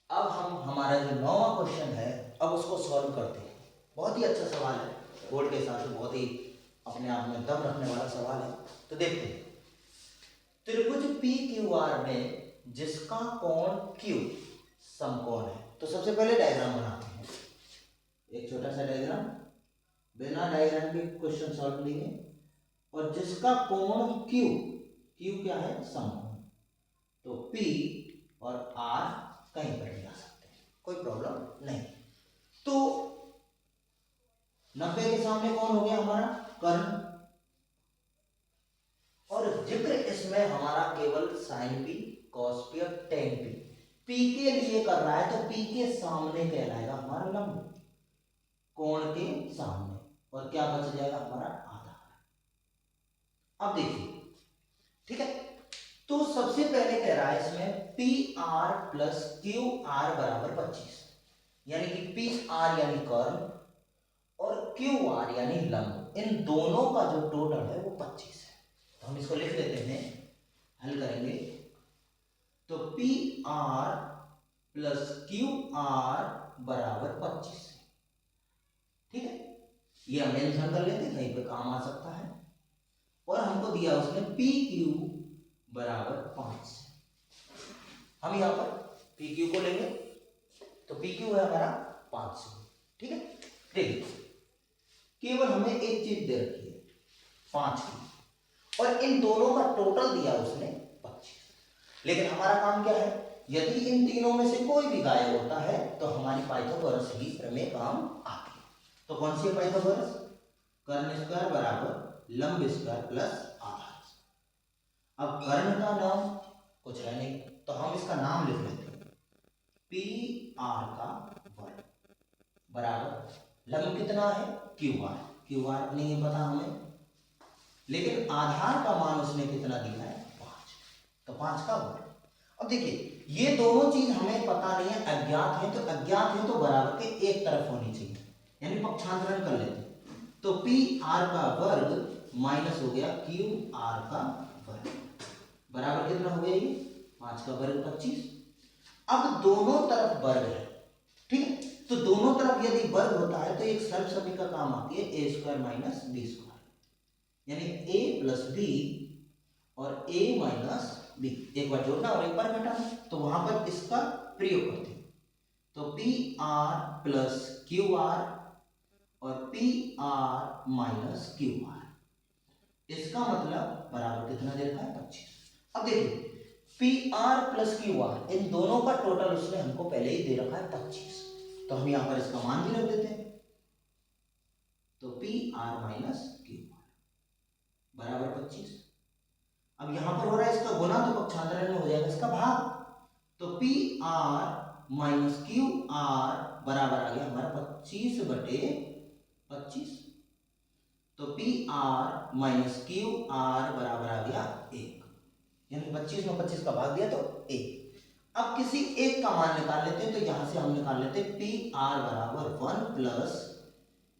अब हम हमारा जो 9वां क्वेश्चन है अब उसको सॉल्व करते हैं। बहुत ही अच्छा सवाल है, बोर्ड के हिसाब से बहुत ही अपने आप में दम रखने वाला सवाल है। तो देखते हैं, त्रिभुज पी क्यू आर में जिसका कोण Q समकोण है। तो सबसे पहले डायग्राम बनाते हैं, एक छोटा सा डायग्राम, बिना डायग्राम के क्वेश्चन सॉल्व नहीं है। और जिसका कोण Q, Q क्या है? समकोण। तो P और R कहीं पर भी आ सकते हैं, कोई प्रॉब्लम नहीं। तो 90 के सामने कौन हो गया? हमारा कर्ण। और जिक्र इसमें हमारा केवल साइन पी, कॉस पी और टेन पी, पी के लिए कर रहा है, तो पी के सामने कहलाएगा हमारा लंब, कोण के सामने। और क्या बच जाएगा? हमारा आधार। अब देखिए, ठीक है, तो सबसे पहले कह रहा है इसमें P R plus Q are बराबर 25, यानी कि पी आर यानी कर्ण और क्यू आर यानी लंब, इन दोनों का जो टोटल है वो 25 है। तो हम इसको लिख लेते हैं, हल करेंगे। तो P R plus Q are बराबर 25, ठीक है, ये हम मेंशन कर लेते हैं, कहीं पे काम आ सकता है। और हमको दिया उसने पी क्यू बराबर 5, हम यहां पर पी क्यू को लेंगे, तो पी क्यू है हमारा 5, ठीक है। देखिए, केवल हमें एक चीज दे रखी है 5 की, और इन दोनों का टोटल दिया उसने 25। लेकिन हमारा काम क्या है? यदि इन तीनों में से कोई भी गायब होता है तो हमारी पाइथागोरस की प्रमेय काम आती है। तो कौन सी है पाइथागोरस? कर्ण स्क्वायर बराबर लंब स्क्वायर प्लस आधार। अब कर्ण का नाम कुछ है नहीं, तो हम इसका नाम लिख लेते हैं, पी आर का वर्ग बराबर लंब कितना है? Q R. क्यू आर नहीं है पता हमें, लेकिन आधार का मान उसने कितना दिया है? 5। तो 5 का वर्ग। अब देखिए, ये दोनों चीज हमें पता नहीं है, अज्ञात है, तो अज्ञात है तो बराबर के एक तरफ होनी चाहिए, यानी पक्षांतरण कर लेते हैं। तो पी आर का वर्ग माइनस हो गया क्यू आर का वर्ग, बराबर कितना हो गया? ये 5 का वर्ग 25। अब दोनों तरफ वर्ग है, ठीक है, तो दोनों तरफ यदि वर्ग होता है तो एक सर्वसम्य का काम आती है ए स्क्वायर माइनस बी स्क्वायर, यानी ए प्लस बी और ए माइनस बी, एक बार जोड़ना और एक बार घटाना, तो वहां पर इसका प्रयोग करते हैं। तो P R plus Q R और P R minus Q R, इसका मतलब बराबर कितना दे रखा है? 25। अब देखिए, P R plus Q R, इन दोनों का टोटल उसने हमको पहले ही दे रखा है 25, तो हम यहां पर इसका मान भी रख देते हैं। तो P R minus Q are बराबर 25। अब यहां पर हो रहा है इसका गुना, तो पक्षांतरण में हो जाएगा इसका भाग। तो P R minus Q are बराबर आ गया हमारा 25 बटे 25। तो P R minus Q are बराबर आ गया 1, यानी 25 में 25 का भाग दिया तो 1। अब किसी एक का मान निकाल लेते हैं, तो यहां से हम निकाल लेते हैं पी आर बराबर 1 प्लस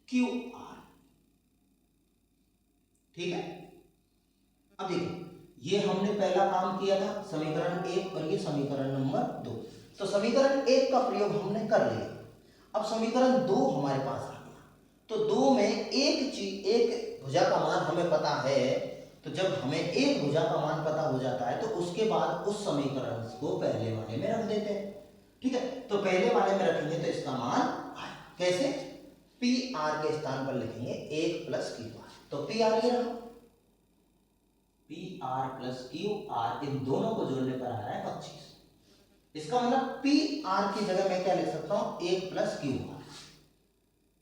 क्यू आर, ठीक है। अब देखिए, ये हमने पहला काम किया था समीकरण 1 और ये समीकरण नंबर 2, तो समीकरण 1 का प्रयोग हमने कर लिया। अब समीकरण 2 हमारे पास आ गया, तो 2 में एक चीज, एक भुजा का मान हमें पता है, तो जब हमें एक भुजा का मान पता हो जाता है तो उसके बाद उस समीकरण को पहले वाले में रख देते हैं, ठीक है। तो पहले वाले में रखेंगे तो इसका मान आए, कैसे? पी आर के स्थान पर लिखेंगे 1 प्लस क्यू आर, तो पी आर ये रहा, P R plus Q R, इन दोनों को जोड़ने पर आ रहा है 25। इसका मतलब पी आर की जगह मैं क्या लिख सकता हूं? 1 plus Q are,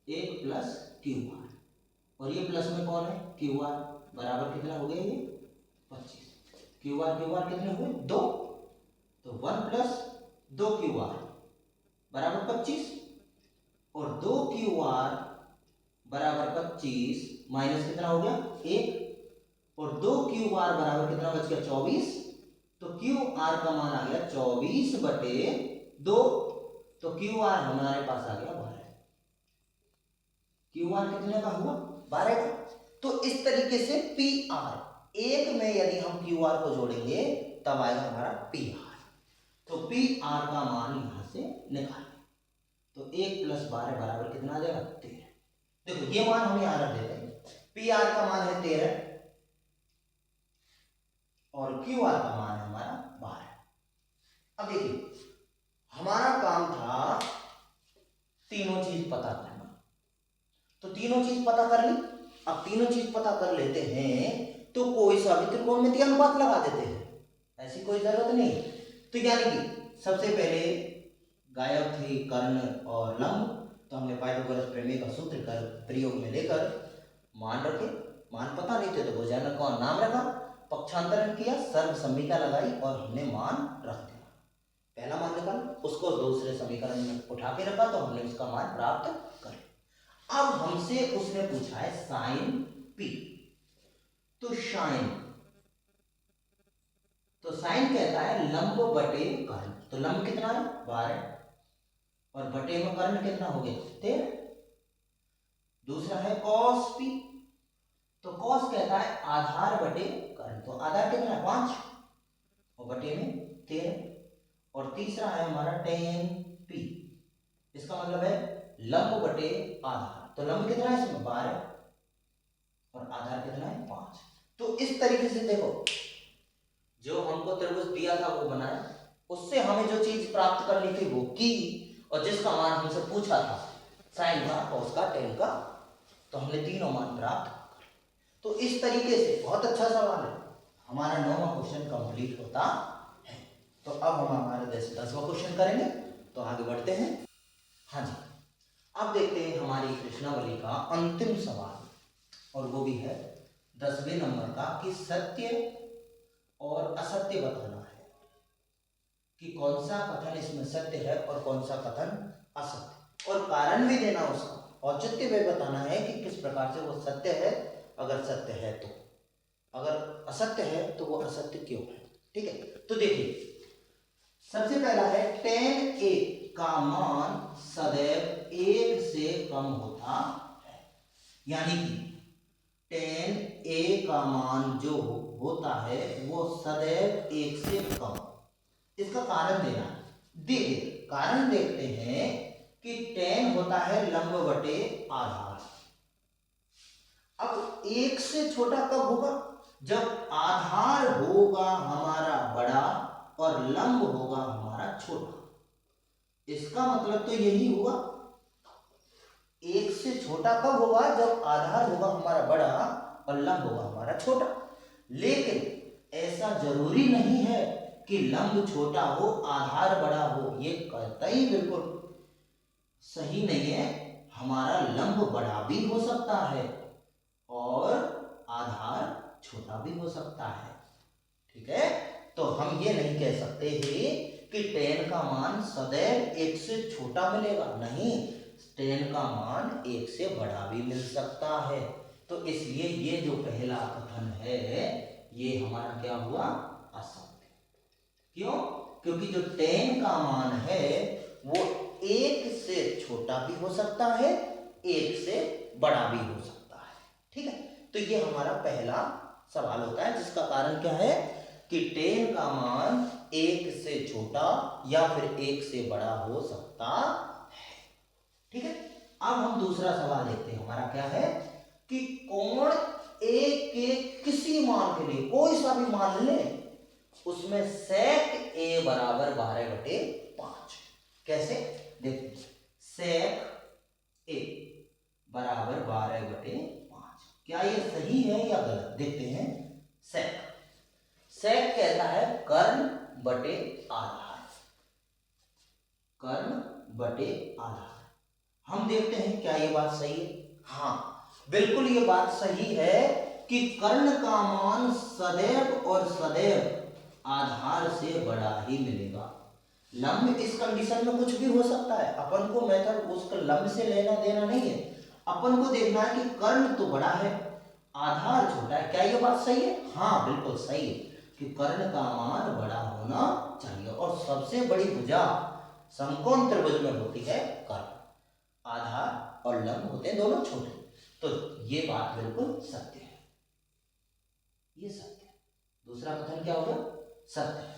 1 plus Q R, और ये प्लस में कौन है? क्यू आर, बराबर कितना हो गया? ये 25। क्यू आर कितने हुए? 2, तो 1 प्लस 2 क्यू आर बराबर 25, और 2 क्यू आर बराबर 25 माइनस कितना हो गया? 1, और 2 क्यू आर बराबर कितना बच गया? 24। तो क्यू आर का मान आ गया 24 बटे 2, तो क्यू आर हमारे पास आ गया 12। क्यू आर कितने का हुआ? 12 का। तो इस तरीके से पी आर, एक में यदि हम क्यू आर को जोड़ेंगे तब आएगा हमारा पी आर। तो पी आर का मान यहां से निकालें, तो 1 + 12 बराबर कितना आ जाएगा 13। देखो ये मान हम यहां रख देते हैं, पी आर का मान है 13 और क्यू आर का मान है हमारा 12। अब देखिए हमारा काम था तीनों चीज पता करना, तो तीनों चीज पता कर ली। अब तीनों चीज पता कर लेते हैं तो कोई सा भी त्रिकोणमितीय अनुपात लगा देते हैं, ऐसी कोई जरूरत नहीं। तो यानी कि सबसे पहले गायब थे कर्ण और लंब, तो हमने पाइथागोरस प्रमेय का सूत्र कर प्रयोग में लेकर मान रखे, मान पता नहीं थे तो भुजनक का नाम रखा, पक्षांतरण किया, सर्व संहिता लगाई और हमने मान रख दिया। पहला मान निकाला, उसको दूसरे समीकरण में उठा के रखा तो हमने उसका मान प्राप्त कर लिया। अब हमसे उसने पूछा है साइन पी, तो साइन कहता है लंब बटे कर्ण, तो लंब कितना है 12 और बटे में कर्ण कितना हो गया 13। दूसरा है कॉस पी, तो कॉस कहता है आधार बटे कर्ण, तो आधार कितना है 5 और बटे में 13। और तीसरा है हमारा टेन पी, इसका मतलब है लंब बटे आधार, तो लंब कितना है इसमें 12 और आधार कितना है 5। तो इस तरीके से देखो जो हमको त्रिभुज दिया था वो बनाया, उससे हमें जो चीज प्राप्त करनी थी वो की, और जिसका मान हमसे पूछा था साइन का कॉस का टेन का, तो हमने तीनों मान प्राप्त कर। तो इस तरीके से बहुत अच्छा सवाल है, हमारा 9वां क्वेश्चन कंप्लीट होता है। तो अब हम हमारे 10वां क्वेश्चन करेंगे, तो आगे बढ़ते हैं। हाँ जी, अब देखते हैं हमारी प्रश्नावली का अंतिम सवाल, और वो भी है 10वें नंबर का, कि सत्य और असत्य बताना है, कि कौन सा कथन इसमें सत्य है और कौन सा कथन असत्य, और कारण भी देना, उसका औचित्य भी बताना है कि किस प्रकार से वो सत्य है, अगर सत्य है तो, अगर असत्य है तो वो असत्य क्यों है। ठीक है, तो देखिए सबसे पहला है tan a का मान सदैव 1 से कम होता है, यानी कि tan a का मान जो होता है वो सदैव 1 से कम। इसका कारण देना है, देखिए कारण देखते हैं कि tan होता है लंब बटे आधार। अब 1 से छोटा कब होगा, जब आधार होगा हमारा बड़ा और लंब होगा हमारा छोटा। इसका मतलब तो यही हुआ, 1 से छोटा कब होगा, जब आधार होगा हमारा बड़ा और लंब होगा हमारा छोटा। लेकिन ऐसा जरूरी नहीं है कि लंब छोटा हो आधार बड़ा हो, ये कतई बिल्कुल सही नहीं है। हमारा लंब बड़ा भी हो सकता है और आधार छोटा भी हो सकता है। ठीक है, तो हम ये नहीं कह सकते ही कि tan का मान सदैव 1 से छोटा मिलेगा, नहीं, tan का मान 1 से बड़ा भी मिल सकता है। तो इसलिए ये जो पहला कथन है ये हमारा क्या हुआ, असत्य। क्यों, क्योंकि जो tan का मान है वो 1 से छोटा भी हो सकता है, 1 से बड़ा भी हो सकता है। ठीक है, तो ये हमारा पहला सवाल होता है, जिसका कारण क्या है कि tan का मान 1 से छोटा या फिर 1 से बड़ा हो सकता है। ठीक है, अब हम दूसरा सवाल देखते हैं, हमारा क्या है कि कोण A के किसी मान के लिए, कोई सा भी मान ले, उसमें sec A बराबर 12/5। कैसे, देखिए sec A बराबर 12/5, क्या ये सही है या गलत, देखते हैं। sec कहता है कर्ण बटे आधार, कर्ण बटे आधार। हम देखते हैं क्या ये बात सही है, हाँ बिल्कुल ये बात सही है कि कर्ण का मान सदैव और सदैव आधार से बड़ा ही मिलेगा। लंब इस कंडीशन में कुछ भी हो सकता है, अपन को मेथड उसका लंब से लेना देना नहीं है, अपन को देखना है कि कर्ण तो बड़ा है आधार छोटा है। क्या ये बात सही है, हाँ बिल्कुल सही है कि कर्ण का मान बड़ा होना चाहिए, और सबसे बड़ी भुजा समकोण त्रिभुज में होती है कर्ण, आधार और लंब होते हैं दोनों छोटे। तो ये बात बिल्कुल सत्य है, ये सत्य है। दूसरा कथन क्या हो गया, सत्य है।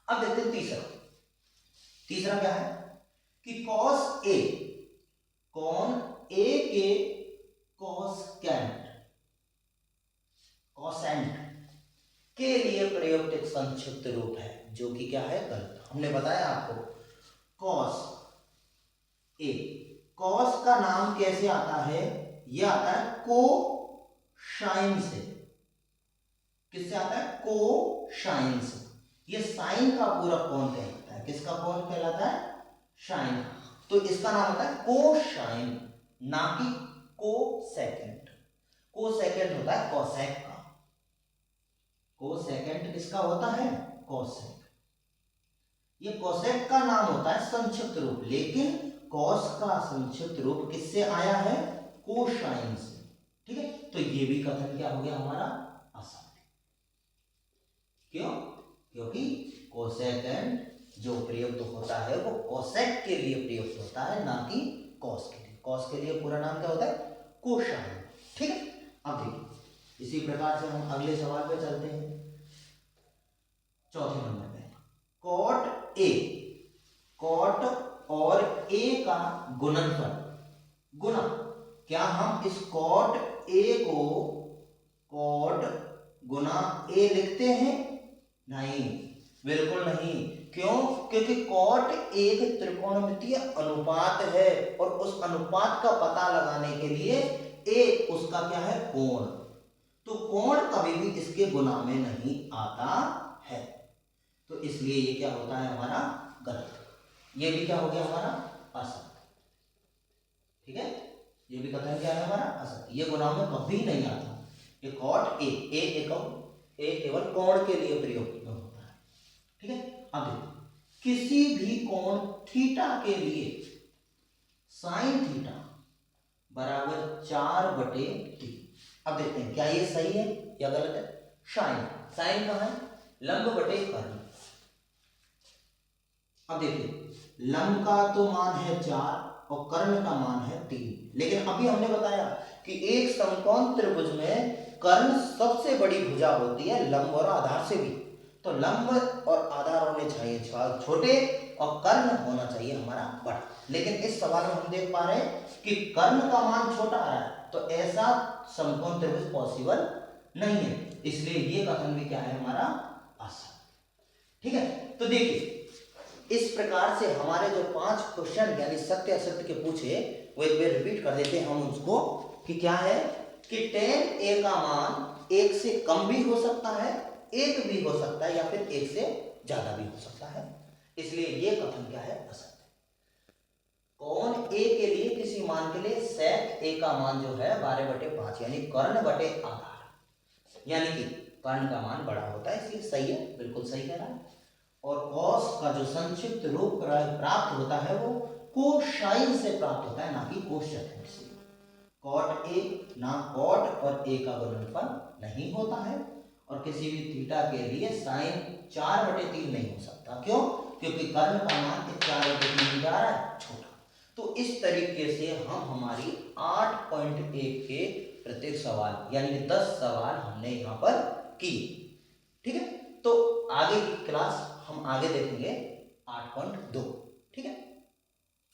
अब देखते हैं तीसरा, तीसरा क्या है कि कॉस ए, कौन ए के कॉसेंट के लिए प्रयुक्त एक संक्षिप्त रूप है, जो कि क्या है गलत। हमने बताया आपको कॉस ए, कॉस का नाम कैसे आता है, यह आता है कोसाइन से। किससे आता है, कोसाइन से। ये साइन का पूरा कौन कहलाता है, किसका कौन कहलाता है, साइन। तो इसका नाम होता है कोसाइन, ना कि कोसेकेंट। कोसेकेंट होता है कोसेक का, कोसेकेंट किसका होता है, कोसेक। ये कोसेक का नाम होता है संक्षिप्त रूप, लेकिन कॉस का संक्षिप्त रूप किससे आया है, कोसाइन से। ठीक है, तो ये भी कथन क्या हो गया हमारा, असत्य। क्यों, क्योंकि कोसेकेंट जो प्रयुक्त होता है वो कोसेक के लिए प्रयुक्त होता है, ना कि कॉस के लिए। कॉस के लिए पूरा नाम क्या होता है, कोसाइन। ठीक है, अब देखिए इसी प्रकार से हम अगले सवाल पे चलते हैं। चौथे नंबर पे कॉट ए, कॉट और ए का गुणनफल, गुना। क्या हम इस कॉट ए को कॉट गुना ए लिखते हैं, नहीं, बिल्कुल नहीं। क्यों, क्योंकि कॉट एक त्रिकोणमितीय अनुपात है, और उस अनुपात का पता लगाने के लिए ए उसका क्या है, कोण। तो कोण कभी भी इसके गुना में नहीं आता है, तो इसलिए ये क्या होता है हमारा गलत। ये भी क्या हो गया हमारा असत्य। ठीक है, ये भी कथन क्या है हमारा असत्य, ये गुना में कभी नहीं आता। ये कॉट ए केवल कोण के लिए प्रयोग होता है। ठीक है, अब देखो किसी भी कोण थीटा के लिए साइन थीटा बराबर 4/3। अब देखते हैं क्या ये सही है या गलत है। साइन, साइन कहाँ है, लंब बटे कर्ण। अब देखिए लंब का तो मान है 4 और कर्ण का मान है 3, लेकिन अभी हमने बताया कि एक समकोण त्रिभुज में कर्ण सबसे बड़ी भुजा होती है लंब और आधार से भी। तो लंब और आधार होने चाहिए छोटे और कर्ण होना चाहिए हमारा बड़ा, लेकिन इस सवाल में हम देख पा रहे हैं कि कर्ण का मान छोटा आ रहा है, तो ऐसा समकोण त्रिभुज पॉसिबल नहीं है, इसलिए ये कथन भी क्या है हमारा असत्य। ठीक है, तो देखिए इस प्रकार से हमारे जो 5 क्वेश्चन यानी सत्य असत्य के पूछे वो एक बार रिपीट कर देते हैं हम उसको, कि क्या है कि tan a का मान 1 से कम भी हो सकता है, 1 भी हो सकता है, या फिर 1 से ज्यादा भी हो सकता है, इसलिए ये कथन क्या है असत्य। कोण a के लिए किसी मान के लिए sec a का मान जो है 12/5 यानी कर्ण बटे आधार, यानी कि कर्ण का मान बड़ा होता है, इसलिए सही है, बिल्कुल सही कह रहा है। और कॉस का जो संक्षिप्त रूप प्राप्त होता है वो कोसाइन से प्राप्त होता है, ना कि कोसेकेंट से। कॉट ए ना कॉट और ए का गुणनफल नहीं होता है, और किसी भी थीटा के लिए साइन 4/3 नहीं हो सकता। क्यों, क्योंकि कर्ण का मान 4/3 जा रहा है छोटा। तो इस तरीके से हम हमारी 8.1 के प्रत्येक सवाल यानी 10 सवाल हमने यहाँ पर किए। ठीक है, तो आगे की क्लास हम आगे देखेंगे 8.2। ठीक है।